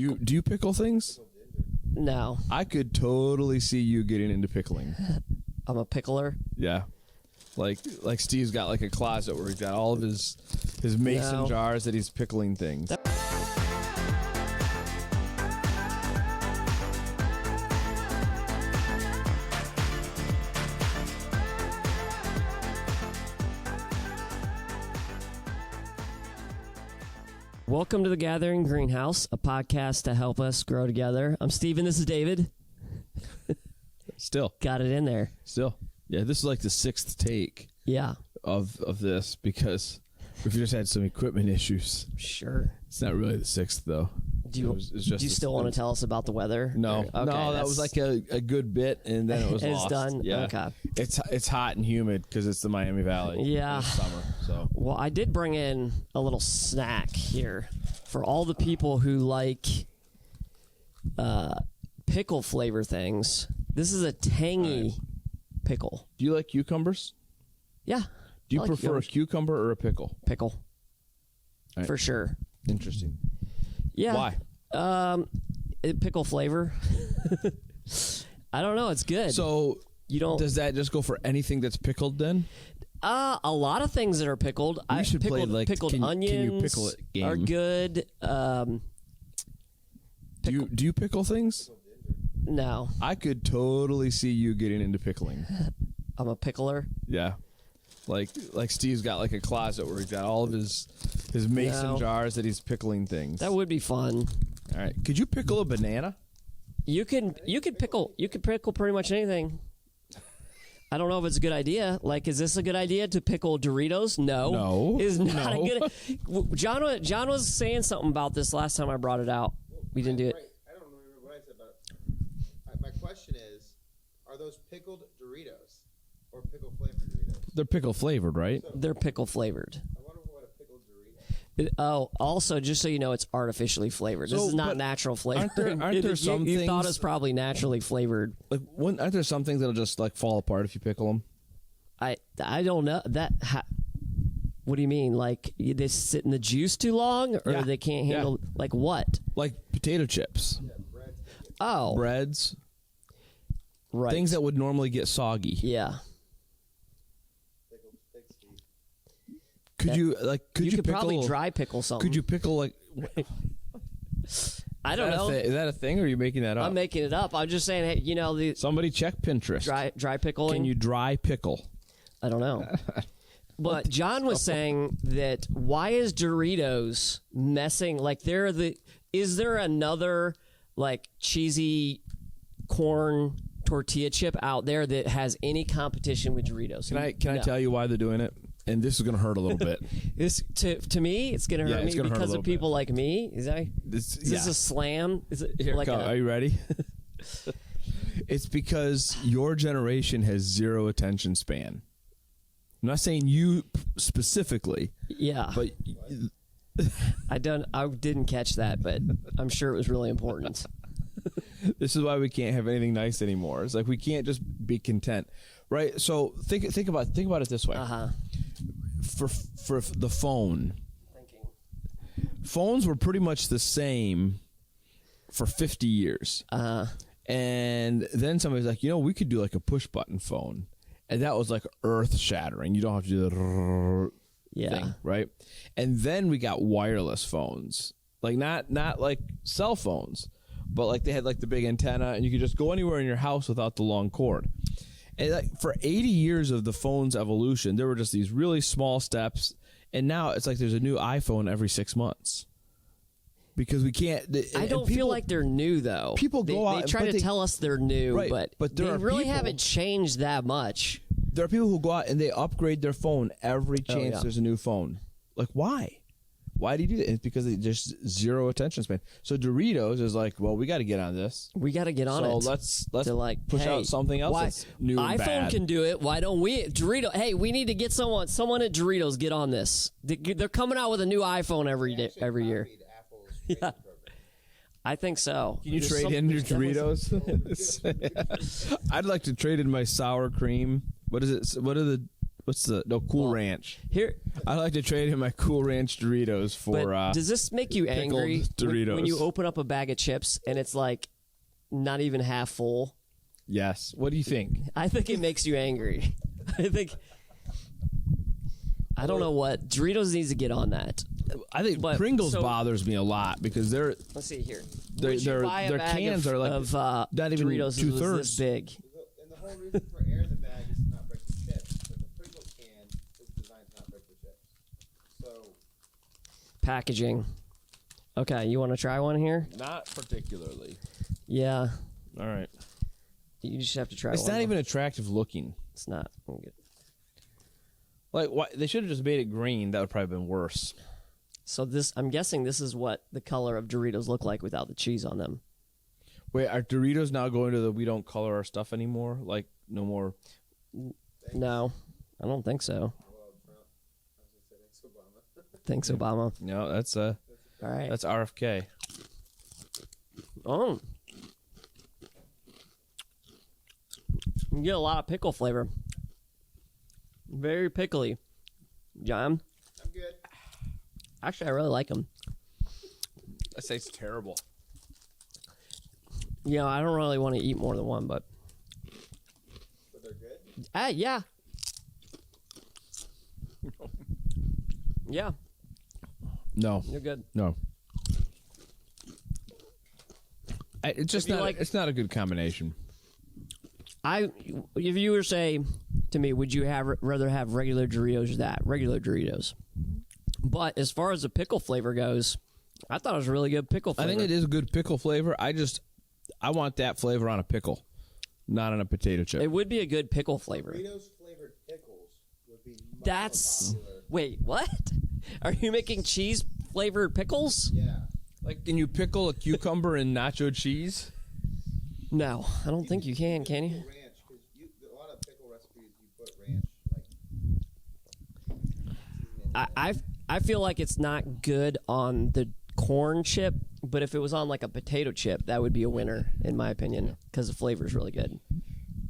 Do you pickle things? No. I could totally see you getting into pickling. I'm a pickler. Yeah. Like Steve's got like a closet where he's got all of his mason jars that he's pickling things. Welcome to the Gathering Greenhouse, a podcast to help us grow together. I'm Steven. This is David. Still. Got it in there. Still. Yeah, this is like the sixth take of this because we've just had some equipment issues. Sure. It's not really the sixth, though. Do you still want to tell us about the weather? No. Okay, no, that was like a good bit, and then it was it's lost. Done? Yeah. Okay. It's hot and humid because it's the Miami Valley. Yeah. It's summer, so. Well, I did bring in a little snack here for all the people who like pickle flavor things. This is a tangy pickle. Do you like cucumbers? Yeah. Do you prefer a cucumber or a pickle? Pickle. Right. For sure. Interesting. Yeah. Why? Pickle flavor. I don't know. It's good. So you don't. Does that just go for anything that's pickled then? A lot of things that are pickled. We should pickled, play like pickled onions can you pickle it game. Are good. Do you pickle things? No. I could totally see you getting into pickling. I'm a pickler. Yeah. Like Steve's got like a closet where he's got all of his mason jars that he's pickling things. That would be fun. All right. Could you pickle a banana? You could pickle pretty much anything. I don't know if it's a good idea. Like, is this a good idea to pickle Doritos? No. It's not a good. John was saying something about this last time I brought it out. We didn't do it. I don't remember what I said about it. My question is, are those pickled Doritos or pickle-flavored Doritos? They're pickle flavored, right? They're pickle flavored. I wonder what a pickled Dorito. Also, just so you know, it's artificially flavored. This is not natural flavor. Aren't there some you things? thought it's probably naturally flavored. Like, aren't there some things that'll just like fall apart if you pickle them? I don't know that. What do you mean? Like they sit in the juice too long, or they can't handle like what? Like potato chips. Yeah, breads. Oh, Breads. right. Things that would normally get soggy. Yeah. Pickled pig's feet. Could you could pickle, probably dry pickle something. Could you pickle like? I don't know. Is that a thing, or are you making that up? I'm making it up. I'm just saying. Hey, you know Somebody check Pinterest. dry pickling. Can you dry pickle? I don't know. But John was saying that why is Doritos messing like is there another like cheesy corn tortilla chip out there that has any competition with Doritos? Can I tell you why they're doing it? And this is going to hurt a little bit. This to me, it's going to hurt me because of people like me. Is this a slam? Is it Here, like are you ready? It's because your generation has zero attention span. I'm not saying you specifically. Yeah. But I didn't catch that, but I'm sure it was really important. This is why we can't have anything nice anymore. It's like we can't just be content, right? So think about it this way. For the phone, phones were pretty much the same for 50 years. And then somebody's like, we could do like a push button phone. And that was like earth shattering. You don't have to do the thing, right? And then we got wireless phones, like not like cell phones, but like they had like the big antenna, and you could just go anywhere in your house without the long cord. And like for 80 years of the phone's evolution, there were just these really small steps, and now it's like there's a new iPhone every 6 months. Because we can't. I don't feel like they're new though. People go out. They try to tell us they're new, right, but they really haven't changed that much. There are people who go out and they upgrade their phone every chance there's a new phone. Like, why? Why do you do that? It's because they just zero attention span. So Doritos is like, well, we got to get on this. We got to get on it. So let's like, push out something else that's new and iPhone bad. can do it. Why don't we? Dorito. Hey, we need to get someone at Doritos get on this. They're coming out with a new iPhone every year. Yeah. I think so. Can you trade in your Doritos? I'd like to trade in my sour cream. What is it? what's the Cool Ranch. Here, I like to trade in my Cool Ranch Doritos for. but does this make you angry Doritos. when you open up a bag of chips and it's like not even half full? Yes. What do you think? I think it makes you angry. I don't know what Doritos needs to get on that. I think Pringles bothers me a lot because they're. Let's see here. Their cans are like not even Doritos 2/3 this big. And the whole reason for air in the bag is to not break the chips. But the Pringles can is designed to not break the chips. So Packaging. Okay, you want to try one here? Not particularly. Yeah, All right. you just have to try It's one. not even attractive looking. It's not. I'm good. Like why, they should have just made it green. That would probably have been worse. So this, I'm guessing this is what the color of Doritos look like without the cheese on them. Wait, are Doritos now going to the we don't color our stuff anymore? Like no more. No, I don't think so. Thanks, Obama. No, that's All right. that's RFK. Oh. You get a lot of pickle flavor. Very pickly. John? I'm good. Actually, I really like them. That tastes terrible. You know, I don't really want to eat more than one, but... But they're good. Yeah. Yeah, No, you're good. no. It's just If you not. like- It's not a good combination. If you were to say to me, would you rather have regular Doritos or that? Regular Doritos. But as far as the pickle flavor goes, I thought it was a really good pickle flavor. I think it is good pickle flavor. I want that flavor on a pickle, not on a potato chip. It would be a good pickle flavor. Doritos flavored pickles would be much That's... more popular. Wait, what? Are you making cheese flavored pickles? Yeah. Like, can you pickle a cucumber in nacho cheese? No, I don't think you can you? Ranch, because a lot of pickle recipes you put ranch like. I feel like it's not good on the corn chip, but if it was on like a potato chip, that would be a winner in my opinion because the flavor is really good.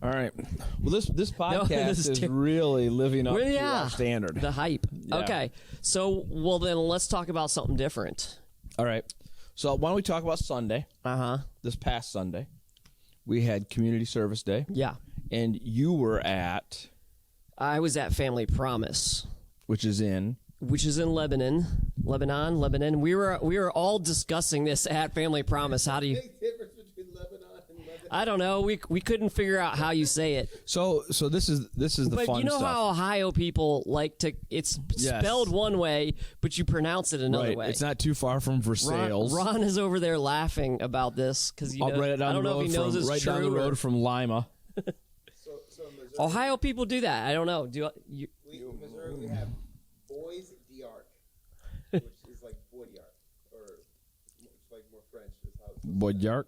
All right. Well, this podcast this is is really living up Well, to yeah. our standard. The hype. Yeah. Okay, so well then let's talk about something different. All right. So why don't we talk about Sunday? This past Sunday, we had Community Service Day, Yeah, and you were at, I was at Family Promise, which is in. Lebanon. We were all discussing this at Family Promise. How do you? Big difference between Lebanon and Lebanon. I don't know. We couldn't figure out how you say it. So this is the But fun you know stuff. how Ohio people like to? It's spelled one way, but you pronounce it another Right. way. It's not too far from Versailles. Ron is over there laughing about this because I'll write it down I don't the know road if he knows from it's right true. down the road from Lima. So in Missouri, Ohio people do that. I don't know. Do you? in Missouri we have Boys d'Arc, which is like Boy d'Arc, or it's like more French is how it's Boyark.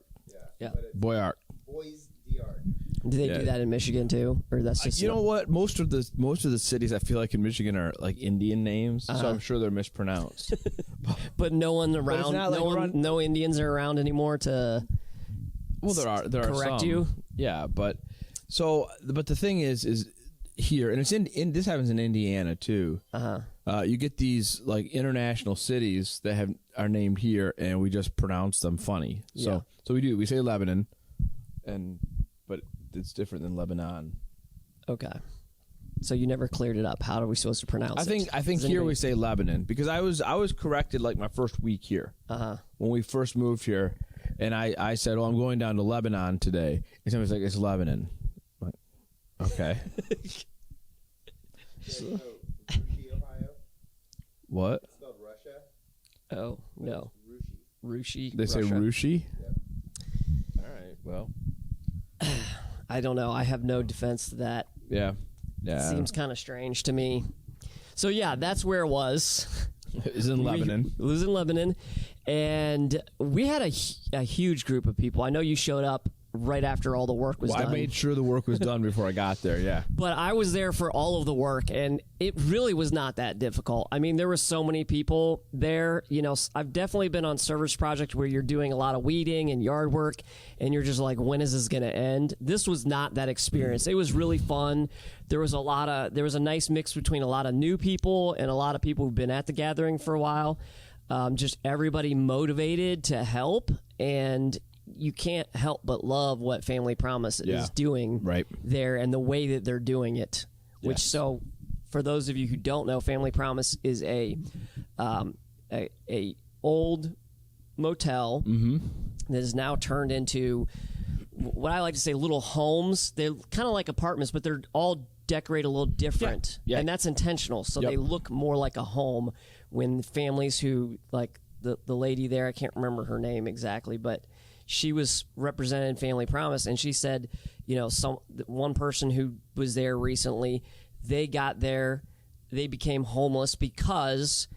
Yeah. But it's Boyark. Boys d'Arc. Do they Yeah. do that in Michigan too, or that's just You know what? Most of the cities I feel like in Michigan are like Indian names, so I'm sure they're mispronounced. But no one around, not like no Indians are around anymore to. Well, there are correct some. you? Yeah, but the thing is here, and it's in this happens in Indiana too. You get these like international cities that are named here, and we just pronounce them funny. Yeah. So we say Lebanon, but it's different than Lebanon. Okay. So you never cleared it up. How are we supposed to pronounce it? I think Does here anybody- we say Lebanon because I was corrected like my first week here when we first moved here, and I said, "Oh, I'm going down to Lebanon today," and somebody's like, "It's Lebanon." I'm like, okay. Rushi, Ohio. What? It's spelled Russia. Oh no, Rushi. Rushi. They say Russia. Rushi? Yep. All right. Well, I don't know. I have no defense to that. yeah. Seems kind of strange to me. So yeah, that's where it was. It's in Lebanon. It was in Lebanon, and we had a huge group of people. I know you showed up right after all the work was done. I made sure the work was done before I got there, yeah. But I was there for all of the work, and it really was not that difficult. I mean, there were so many people there. You know, I've definitely been on service projects where you're doing a lot of weeding and yard work, and you're just like, when is this going to end? This was not that experience. It was really fun. There was a nice mix between a lot of new people and a lot of people who've been at the gathering for a while. Just everybody motivated to help, and you can't help but love what Family Promise is doing there and the way that they're doing it. Which, so for those of you who don't know, Family Promise is a old motel that is now turned into what I like to say little homes. They're kind of like apartments, but they're all decorated a little different, and that's intentional. So they look more like a home when families who, like the lady there, I can't remember her name exactly, but she was represented Family Promise, and she said, you know, one person who was there recently, they got there, they became homeless because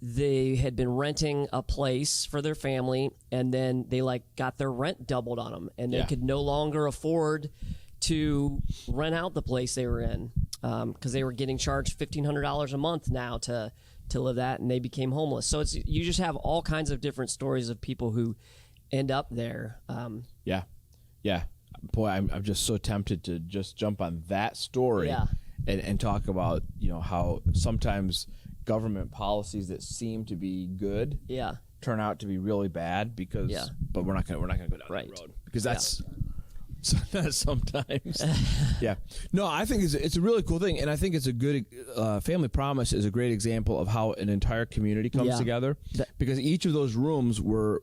they had been renting a place for their family, and then they got their rent doubled on them, and they could no longer afford to rent out the place they were in because they were getting charged $1,500 a month now to live that, and they became homeless. So you just have all kinds of different stories of people who end up there. Boy, I'm just so tempted to just jump on that story and talk about, you know, how sometimes government policies that seem to be good turn out to be really bad because but we're not gonna go down that road because that's sometimes no, I think it's a really cool thing, and I think it's a good Family Promise is a great example of how an entire community comes together because each of those rooms were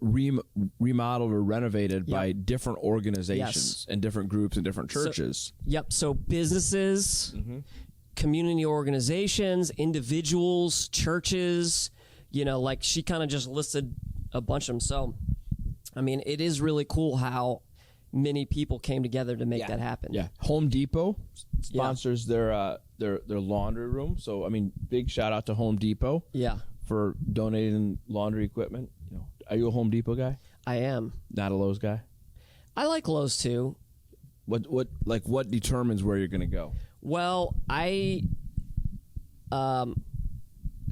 remodeled or renovated by different organizations and different groups and different churches. So businesses, community organizations, individuals, churches, you know, like she kind of just listed a bunch of them. So I mean, it is really cool how many people came together to make that happen. Home Depot sponsors their laundry room. So I mean, big shout out to Home Depot. For donating laundry equipment. You know, are you a Home Depot guy? I am. Not a Lowe's guy? I like Lowe's too. What determines where you're going to go? Well, this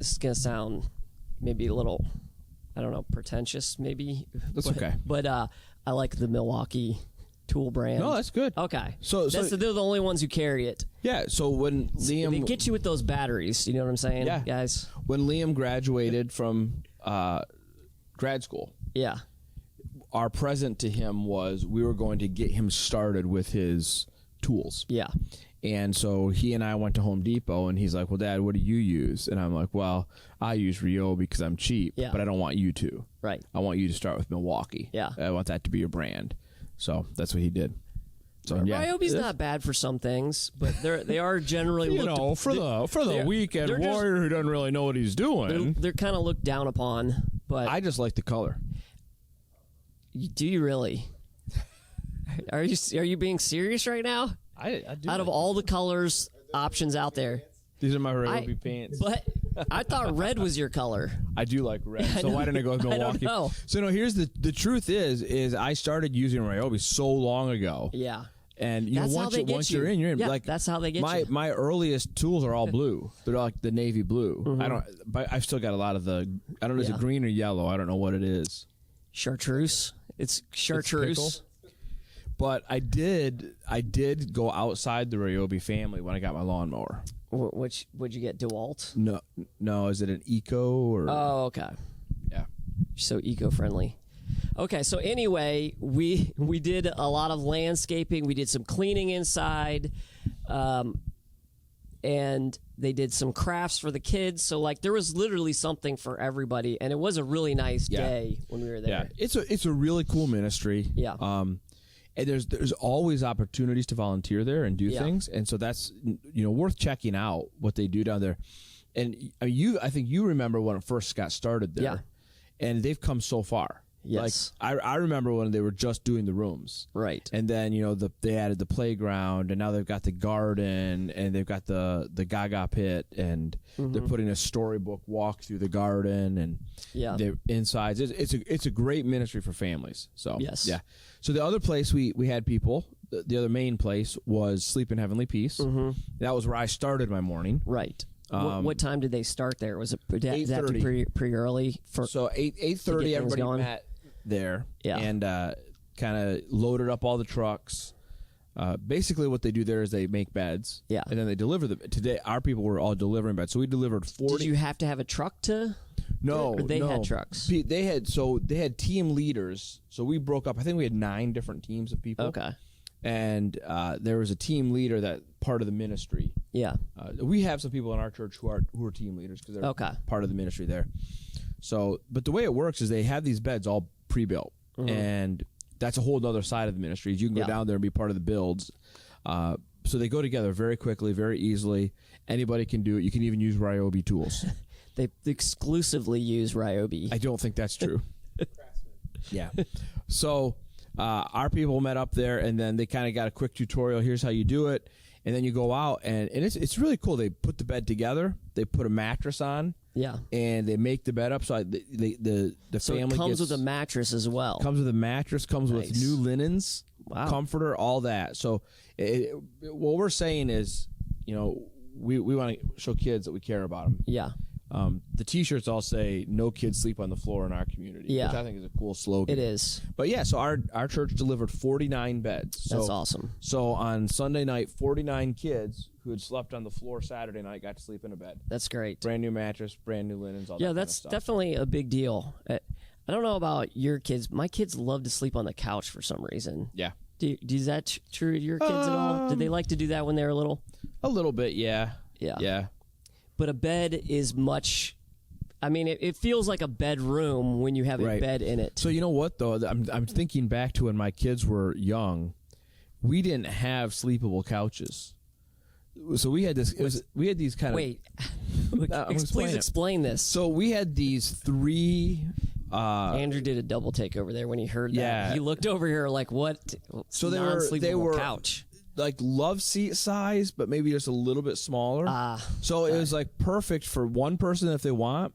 is going to sound maybe a little, I don't know, pretentious maybe. That's okay. But I like the Milwaukee tool brand. No, that's good. Okay. So they're the only ones who carry it. Yeah, so when Liam... They get you with those batteries, you know what I'm saying, guys? When Liam graduated from grad school, our present to him was we were going to get him started with his tools. And so he and I went to Home Depot, and he's like, well, Dad, what do you use? And I'm like, well, I use Ryobi because I'm cheap, but I don't want you to. Right. I want you to start with Milwaukee. I want that to be your brand. So that's what he did. So Ryobi's not bad for some things, but they are generally for the weekend warrior who doesn't really know what he's doing. They're kind of looked down upon. But I just like the color. Do you really? Are you being serious right now? I do. Out of all the colors options out there, these are my Ryobi pants. But I thought red was your color. I do like red, so why didn't I go with Milwaukee? I don't know. So no, here's the truth is I started using Ryobi so long ago. And you know, once you're in, you're in. Yeah, like that's how they get you. My earliest tools are all blue. They're like the navy blue. But I've still got a lot of the. I don't know, is it green or yellow? I don't know what it is. Chartreuse. It's chartreuse. But I did go outside the Ryobi family when I got my lawnmower. Which would you get? DeWalt? No. Is it an Eco or? Oh, okay. Yeah. So eco-friendly. Okay, so anyway, we did a lot of landscaping. We did some cleaning inside, and they did some crafts for the kids. So like there was literally something for everybody, and it was a really nice day when we were there. Yeah, it's a really cool ministry. Yeah. And there's always opportunities to volunteer there and do things, and so that's worth checking out what they do down there. And I think you remember when it first got started there, and they've come so far. Yes. Like I remember when they were just doing the rooms. Right. And then, they added the playground, and now they've got the garden, and they've got the Gaga pit, and they're putting a storybook walk through the garden, and they're inside. It's a great ministry for families. So yes. Yeah. So the other place we had people, the other main place was Sleep in Heavenly Peace. That was where I started my morning. Right. What time did they start there? Was it 8:30. Pretty early? So 8:30, everybody met there, and kind of loaded up all the trucks. Basically, what they do there is they make beds, and then they deliver them. Today, our people were all delivering beds, so we delivered 40. Did you have to have a truck to? No, or they had trucks. They had team leaders. So we broke up. I think we had 9 different teams of people. Okay. And there was a team leader that part of the ministry. Yeah. We have some people in our church who are team leaders because they're part of the ministry there. So, but the way it works is they have these beds all pre-built, and that's a whole other side of the ministry. You can go down there and be part of the builds. So they go together very quickly, very easily. Anybody can do it. You can even use Ryobi tools. They exclusively use Ryobi. I don't think that's true. Yeah. So our people met up there, and then they kind of got a quick tutorial. Here's how you do it. And then you go out, and it's really cool. They put the bed together. They put a mattress on. Yeah. And they make the bed up. So the family comes with a mattress as well. Comes with a mattress. Comes with new linens. Wow. Comforter. All that. So what we're saying is, we want to show kids that we care about them. Yeah. The T-shirts all say "No kids sleep on the floor in our community," which I think is a cool slogan. It is. But yeah, so our church delivered 49 beds. So, that's awesome. So on Sunday night, 49 kids who had slept on the floor Saturday night got to sleep in a bed. That's great. Brand new mattress, brand new linens, all that. Yeah, that's definitely a big deal. I don't know about your kids. My kids love to sleep on the couch for some reason. Yeah. Is that true to your kids at all? Did they like to do that when they were little? A little bit, yeah. Yeah. Yeah. But a bed is much. I mean, it feels like a bedroom when you have a bed in it. So you know what though? I'm thinking back to when my kids were young. We didn't have sleepable couches. So we had this. We had these kind of. Wait. Please explain this. So we had these 3. Andrew did a double take over there when he heard that. He looked over here like, "What?" So they were couch. Like love seat size, but maybe just a little bit smaller. So it was like perfect for one person if they want.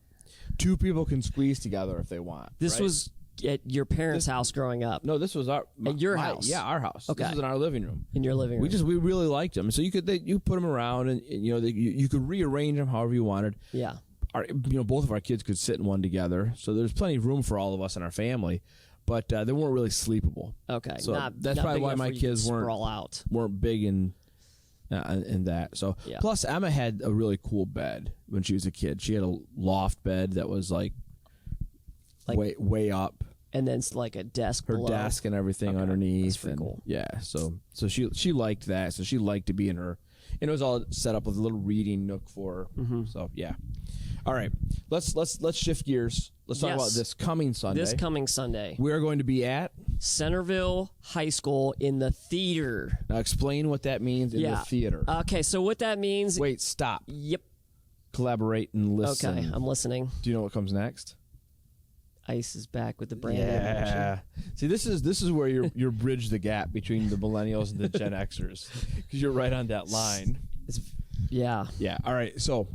2 people can squeeze together if they want. This was at your parents' house growing up. No, this was at your house. Yeah, our house. Okay. This was in our living room. In your living room. We really liked them. So you could put them around, and you could rearrange them however you wanted. Yeah. Both of our kids could sit in one together. So there's plenty of room for all of us in our family. But they weren't really sleepable. Okay, so that's probably why my kids weren't big in that. So plus Emma had a really cool bed when she was a kid. She had a loft bed that was like way up, and then it's like a desk. Her desk and everything underneath. That's pretty cool. Yeah, so she liked that. So she liked to be in her, and it was all set up with a little reading nook for her. So yeah. All right, let's shift gears. Let's talk about this coming Sunday. This coming Sunday, we are going to be at Centerville High School in the theater. Now explain what that means in the theater. Okay, so what that means... Wait, stop. Yep. Collaborate and listen. Okay, I'm listening. Do you know what comes next? Ice is back with the brand new emotion. See, this is where you're bridge the gap between the millennials and the Gen Xers, because you're right on that line. Yeah. All right, so...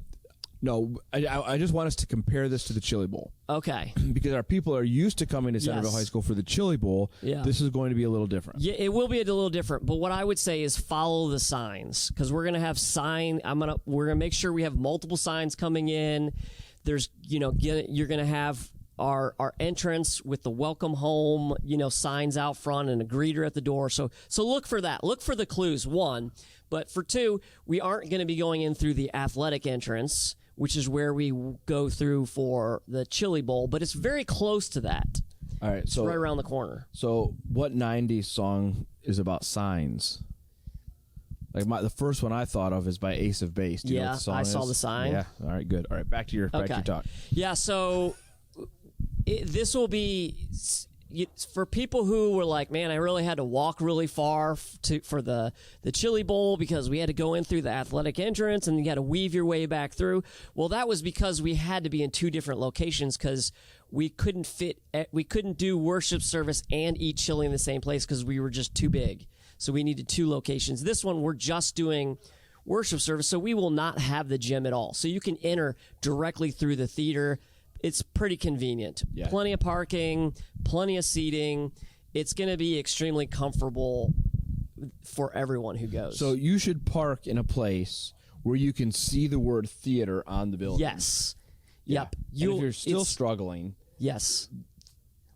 No, I just want us to compare this to the Chili Bowl. Okay. Because our people are used to coming to Centerville High School for the Chili Bowl. Yeah. This is going to be a little different. Yeah, it will be a little different. But what I would say is follow the signs, because we're gonna have we're gonna make sure we have multiple signs coming in. There's you're gonna have our entrance with the welcome home signs out front and a greeter at the door. So look for that. Look for the clues. 1, but for 2, we aren't going to be going in through the athletic entrance, which is where we go through for the Chili Bowl, but it's very close to that. All right, it's right around the corner. So what 90s song is about signs? Like the first one I thought of is by Ace of Base. Do you know what the song I is? saw the sign. Yeah. All right, good. All right, back to your talk. Yeah, so this will be for people who were like, man, I really had to walk really far for the chili bowl because we had to go in through the athletic entrance and you got to weave your way back through. Well, that was because we had to be in 2 different locations because we couldn't do worship service and eat chili in the same place because we were just too big. So we needed 2 locations. This one, we're just doing worship service, so we will not have the gym at all. So you can enter directly through the theater. It's pretty convenient. Yeah. Plenty of parking, plenty of seating. It's going to be extremely comfortable for everyone who goes. So you should park in a place where you can see the word theater on the building. Yes. Yeah. Yep. And if you're still struggling, yes.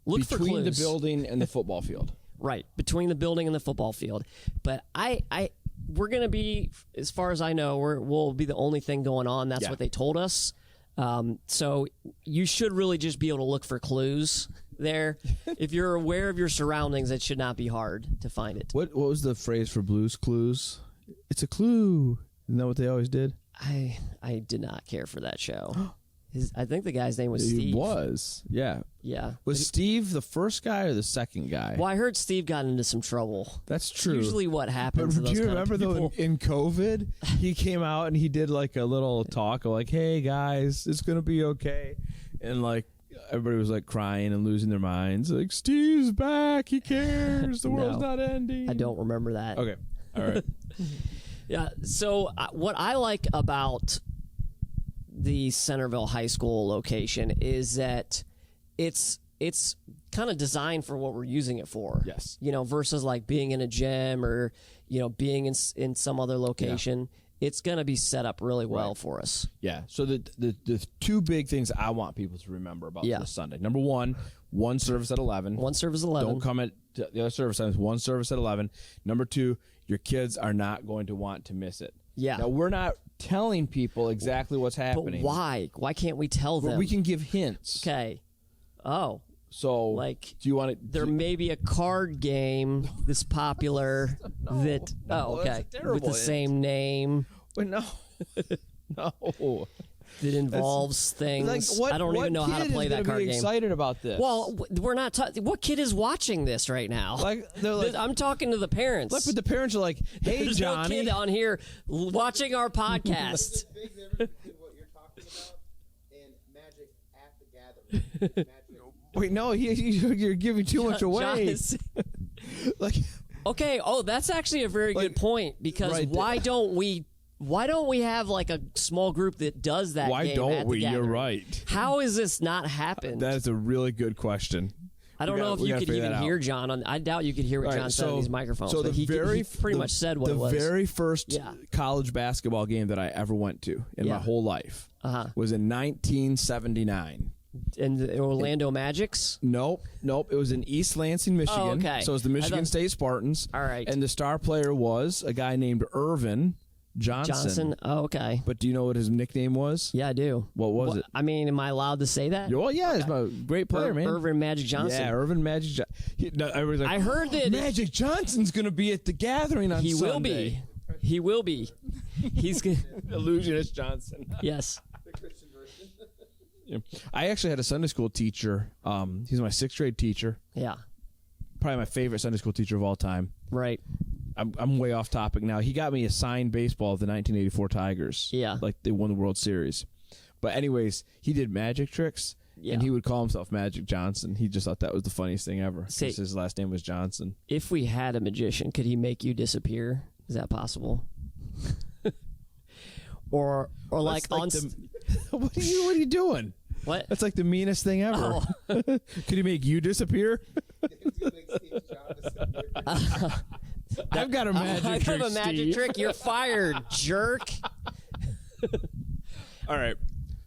Look for between clues. the building and the football field. Right, between the building and the football field. But we're going to be, as far as I know, we'll be the only thing going on. That's what they told us. So you should really just be able to look for clues there. If you're aware of your surroundings, it should not be hard to find it. What was the phrase for Blue's Clues? It's a clue. Isn't that what they always did? I did not care for that show. I think the guy's name was Steve. He was, yeah. Yeah. Was Steve the first guy or the second guy? Well, I heard Steve got into some trouble. That's true. Usually what happens to But those do you kind of remember, though, people. in COVID, he came out and he did, like, a little talk of, like, hey, guys, it's going to be okay. And, like, everybody was, like, crying and losing their minds. Like, Steve's back. He cares. The world's not ending. I don't remember that. Okay. All right. Yeah. So what I like about the Centerville High School location is that it's kind of designed for what we're using it for. Yes. Versus like being in a gym or being in some other location. Yeah. It's going to be set up really well for us. Yeah. So the 2 big things I want people to remember about this Sunday. Number one service at 11. One service at 11. Don't come at the other service times. One service at 11. Number 2, your kids are not going to want to miss it. Yeah. Now, we're not telling people exactly what's happening. But why? Why can't we tell them? But we can give hints. Okay. Oh. So, like, do you want to? There may be a card game that's popular okay, with the same name. But no, no. That involves things. Like, I don't even know how to play that card game. Excited about this? Well, we're not. What kid is watching this right now? Like, they're like, I'm talking to the parents. Like, but the parents are like, "Hey, There's Johnny, no kid on here watching our podcast." There's a big difference between what you're talking about and Magic at the Gathering. Wait, no, you're giving too much away. Like, okay. Oh, that's actually a very good point because why don't we have like a small group that does that? Why game don't at we? the You're gathering? right. How has this not happened? That is a really good question. I don't know if you could even hear John. I doubt you could hear what John said on these microphones. So he pretty much said what it was. The very first college basketball game that I ever went to in my whole life was in 1979. And the Orlando Magics? Nope. It was in East Lansing, Michigan. Oh, okay. So it was the Michigan State Spartans. All right. And the star player was a guy named Irvin Johnson. Oh, okay. But do you know what his nickname was? Yeah, I do. What was it? I mean, am I allowed to say that? Well, yeah, he's a great player, man. Irvin Magic Johnson. Yeah, Irvin Magic Johnson. Like, I heard that Magic Johnson's going to be at the gathering on Sunday. He will be. He's going Illusionist Johnson. Yes. Yeah. I actually had a Sunday school teacher. He's my 6th grade teacher. Yeah. Probably my favorite Sunday school teacher of all time. Right. I'm way off topic now. He got me a signed baseball of the 1984 Tigers. Yeah. Like they won the World Series. But anyways, he did magic tricks. Yeah. And he would call himself Magic Johnson. He just thought that was the funniest thing ever. Because his last name was Johnson. If we had a magician, could he make you disappear? Is that possible? or like on... What are you doing? What? That's like the meanest thing ever. Oh. Could he make you disappear? I've got a magic trick. I have a magic trick. You're fired, jerk. All right.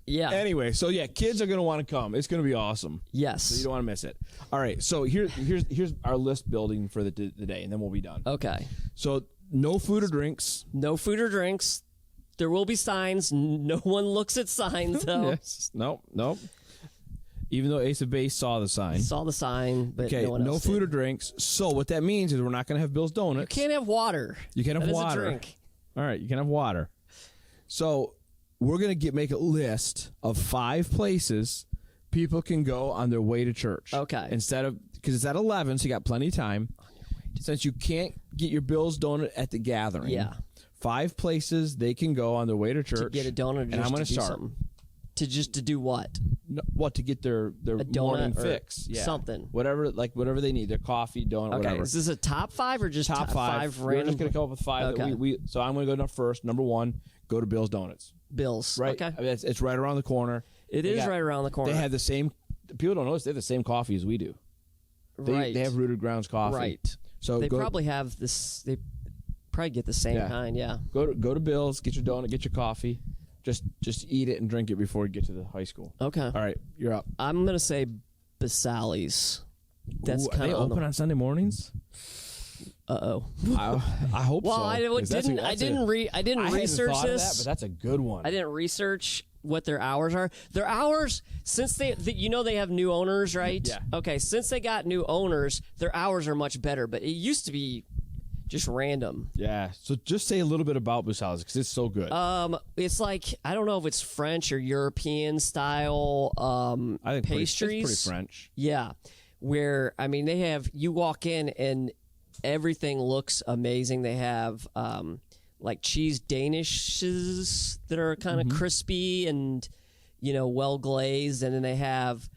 Yeah. Anyway, so yeah, kids are going to want to come. It's going to be awesome. Yes. So you don't want to miss it. All right. So here's our list building for the day, and then we'll be done. Okay. So no food or drinks. No food or drinks. There will be signs. No one looks at signs, though. Yes. Nope. Even though Ace of Base saw the sign. Saw the sign, but no one else food did. or drinks. So what that means is we're not going to have Bill's Donuts. You can't have water. You can't have water. That is a drink. All right, you can have water. So we're going to make a list of 5 places people can go on their way to church. Okay. Instead of, because it's at 11, so you got plenty of time. Since you can't get your Bill's donut at the gathering, 5 places they can go on their way to church to get a donut. And I'm going to start something. To do what? No, what to get their morning fix, something, whatever they need, their coffee, donut, whatever. Is this a top 5 or just top 5 random? We're just going to come up with 5. Okay. That so I'm going to go first. Number 1, go to Bill's Donuts. Bill's, right? Okay, I mean, it's right around the corner. It is right around the corner. They have the same. People don't notice they have the same coffee as we do. They have Rooted Grounds coffee, right? So they probably have this. They probably get the same kind. Yeah. Go to Bill's, get your donut, get your coffee. Just eat it and drink it before you get to the high school. Okay. All right, you're up. I'm gonna say Basali's. That's kind of open on Sunday mornings. I hope so. Well, I didn't research this. But that's a good one. I didn't research what their hours are. Their hours, since they have new owners, right? Yeah. Okay, since they got new owners, their hours are much better. But it used to be just random. Yeah. So just say a little bit about Basali's because it's so good. It's like, I don't know if it's French or European style I think pastries. It's pretty French. Yeah. Where, I mean, you walk in and everything looks amazing. They have like cheese danishes that are kind of crispy and, well glazed. And then they have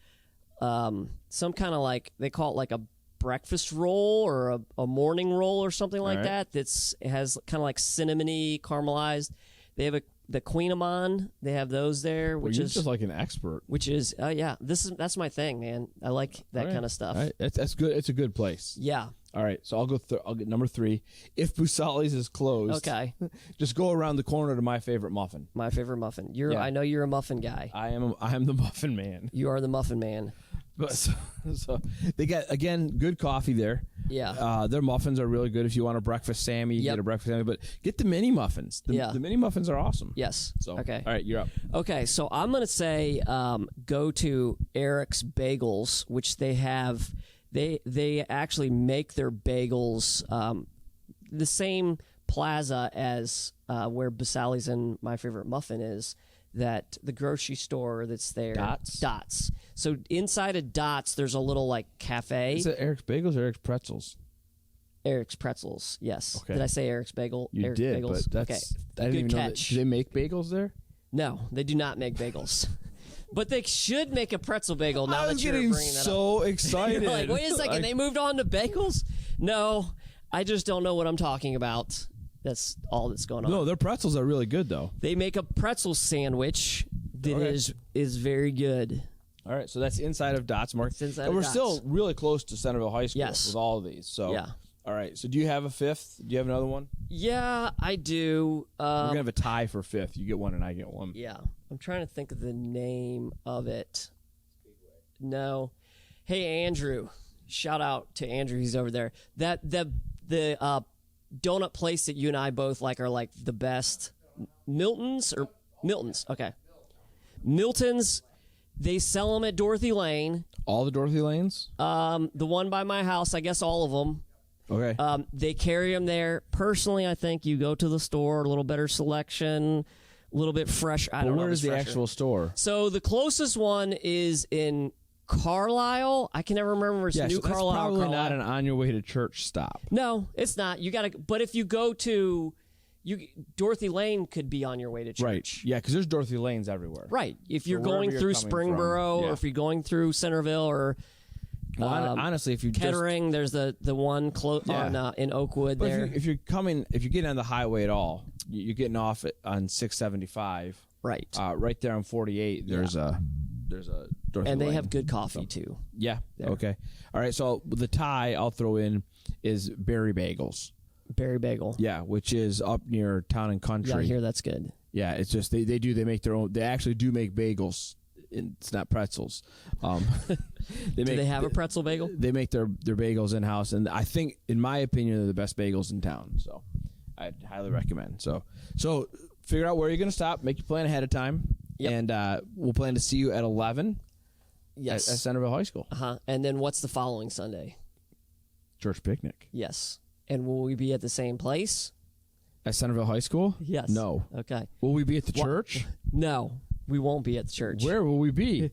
some kind of like, they call it like a breakfast roll or a morning roll or something like that. It has kind of like cinnamony caramelized. They have the Queen Amman. They have those there, which you're is just like an expert. Which is that's my thing, man. I like that kind of stuff. All right. That's good. It's a good place. Yeah. All right, so I'll get number 3. If Busali's is closed, okay, just go around the corner to My Favorite Muffin. My Favorite Muffin. I know you're a muffin guy. I am the muffin man. You are the muffin man. But so they got, again, good coffee there. Yeah. Their muffins are really good. If you want a breakfast Sammy, you get a breakfast Sammy. But get the mini muffins. The mini muffins are awesome. Yes. So okay. All right, you're up. Okay, so I'm gonna say go to Eric's Bagels, which they have. They actually make their bagels the same plaza as where Basali's and My Favorite Muffin is. That the grocery store that's there. Dots. So inside of Dots, there's a little like cafe. Is it Eric's Bagels or Eric's Pretzels? Eric's Pretzels. Yes. Okay. Did I say Eric's Bagel? You Eric's did, Bagels. but that's okay. I didn't Good even know catch. do they make bagels there? No, they do not make bagels. But they should make a pretzel bagel now that you're getting bringing that so up. excited. You're like, wait a second, they moved on to bagels? No, I just don't know what I'm talking about. That's all that's going on. No, their pretzels are really good, though. They make a pretzel sandwich that is very good. All right, so that's inside of Dots, Mark. And we're still really close to Centerville High School with all of these. So, yeah. All right, so do you have a 5th? Do you have another one? Yeah, I do. We're going to have a tie for 5th. You get one and I get one. Yeah. I'm trying to think of the name of it. No. Hey, Andrew. Shout out to Andrew. He's over there. The donut place that you and I both like are like the best. Milton's. Okay. Milton's. They sell them at Dorothy Lane. All the Dorothy Lanes? The one by my house, I guess all of them. Okay. They carry them there. Personally, I think you go to the store, a little better selection, a little bit fresh. I don't know. Where is the actual store? So the closest one is in Carlisle. I can never remember if it's New so that's Carlisle. Probably Carlisle. not an on your way to church stop. No, it's not. You got to. But if you go to, Dorothy Lane could be on your way to church. Right. Yeah, because there's Dorothy Lanes everywhere. Right. If you're wherever going you're through coming Springboro, from, or if you're going through Centerville, or Well, honestly, if you Kettering, there's the one in Oakwood but there. if you're getting on the highway at all, you're getting off on 675. Right. Right there on 48. There's a Dorothy and they Lane. have good coffee too. Yeah. There. Okay. All right. So the tie I'll throw in is Berry Bagels. Berry Bagel. Yeah, which is up near Town and Country. Yeah, I hear that's good. Yeah, it's just they make their own. They actually do make bagels. It's not pretzels. Do they have a pretzel bagel? They make their bagels in house, and I think, in my opinion, they're the best bagels in town. So, I'd highly recommend. So figure out where you're going to stop. Make your plan ahead of time, and we'll plan to see you at 11. Yes, at Centerville High School. And then what's the following Sunday? Church picnic. Yes, and will we be at the same place? At Centerville High School? Yes. No. Okay. Will we be at the church? No. We won't be at the church. Where will we be?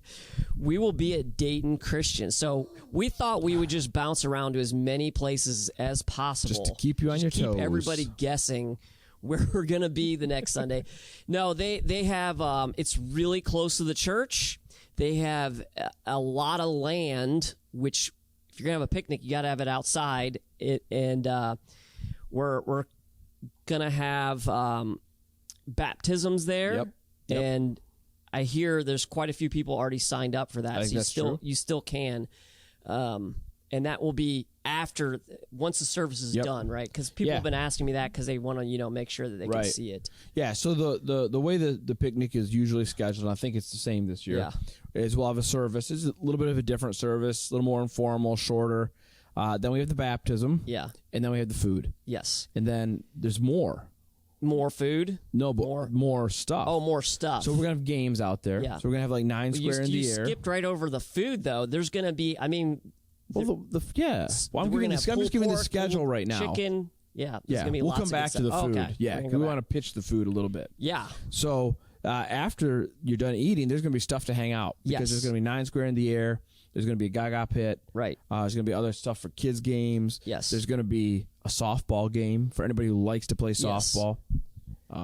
We will be at Dayton Christian. So we thought we would just bounce around to as many places as possible. Just to keep you on your toes. Keep everybody guessing where we're going to be the next Sunday. No, they have, it's really close to the church. They have a lot of land, which if you're going to have a picnic, you got to have it outside. We're going to have baptisms there. Yep. And I hear there's quite a few people already signed up for that. I think that's true. You still can. And that will be after, once the service is done, right? Because people have been asking me that because they want to, make sure that they can see it. Yeah, so the way the picnic is usually scheduled, and I think it's the same this year, is we'll have a service. It's a little bit of a different service, a little more informal, shorter. Then we have the baptism. Yeah. And then we have the food. Yes. And then there's more. More food? No, but more stuff. Oh, more stuff. So we're going to have games out there. Yeah. So we're going to have like 9 square in the air. You skipped right over the food, though. There's going to be, I mean... Well, Well, I'm just giving the schedule right now. Chicken. Yeah. Yeah, be we'll lots come back to the stuff. food. Okay. Yeah, we want to pitch the food a little bit. Yeah. So after you're done eating, there's going to be stuff to hang out. Because there's going to be 9 square in the air. There's going to be a Gaga pit. Right. There's going to be other stuff for kids' games. Yes. There's going to be a softball game for anybody who likes to play softball.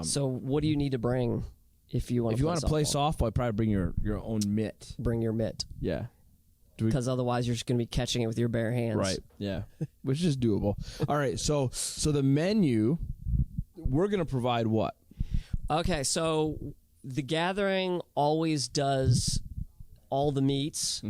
So what do you need to bring if you want to play softball? If you want to play softball, I'd probably bring your own mitt. Bring your mitt. Yeah. Because otherwise you're just going to be catching it with your bare hands. Right. Yeah. Which is doable. All right. So the menu, we're going to provide what? Okay. So the gathering always does all the meats,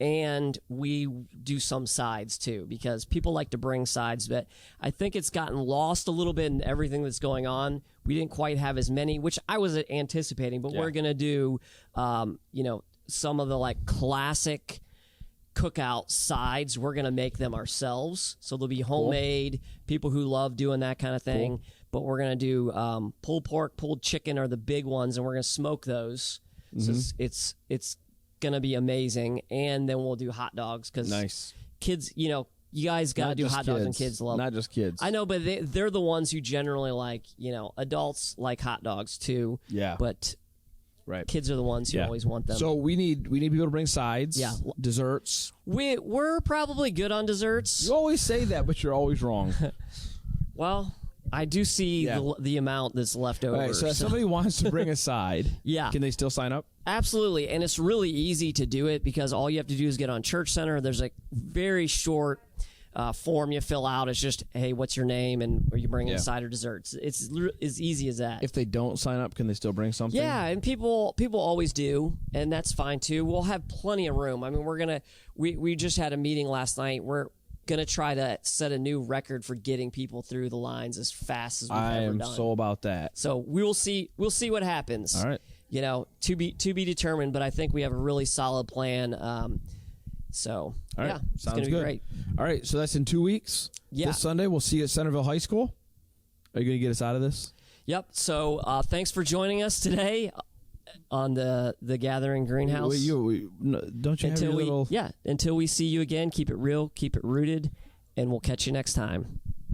and we do some sides too, because people like to bring sides, but I think it's gotten lost a little bit in everything that's going on. We didn't quite have as many, which I was anticipating, but we're going to do, some of the like classic cookout sides. We're going to make them ourselves. So they'll be homemade, people who love doing that kind of thing. Cool. But we're going to do pulled pork, pulled chicken are the big ones, and we're going to smoke those. So it's going to be amazing. And then we'll do hot dogs because kids, you guys got to do hot dogs and kids love them. Not just kids. I know, but they're the ones who generally like, adults like hot dogs too. Yeah. But kids are the ones who always want them. So we need people to bring sides, desserts. We're probably good on desserts. You always say that, but you're always wrong. Well, I do see the amount that's left over. All right, so if somebody wants to bring a side, can they still sign up? Absolutely, and it's really easy to do it because all you have to do is get on Church Center. There's a very short form you fill out. It's just, hey, what's your name, and are you bringing a side or desserts? It's as easy as that. If they don't sign up, can they still bring something? Yeah, and people always do, and that's fine too. We'll have plenty of room. I mean, we just had a meeting last night. We're gonna try to set a new record for getting people through the lines as fast as we've ever done. I am so about that. So we'll see what happens. All right. To be determined, but I think we have a really solid plan. So all right. It's going to be great. All right, so that's in 2 weeks. Yeah. This Sunday, we'll see you at Centerville High School. Are you going to get us out of this? Yep. So thanks for joining us today on the Gathering Greenhouse. Don't you have your little... Yeah, until we see you again, keep it real, keep it rooted, and we'll catch you next time.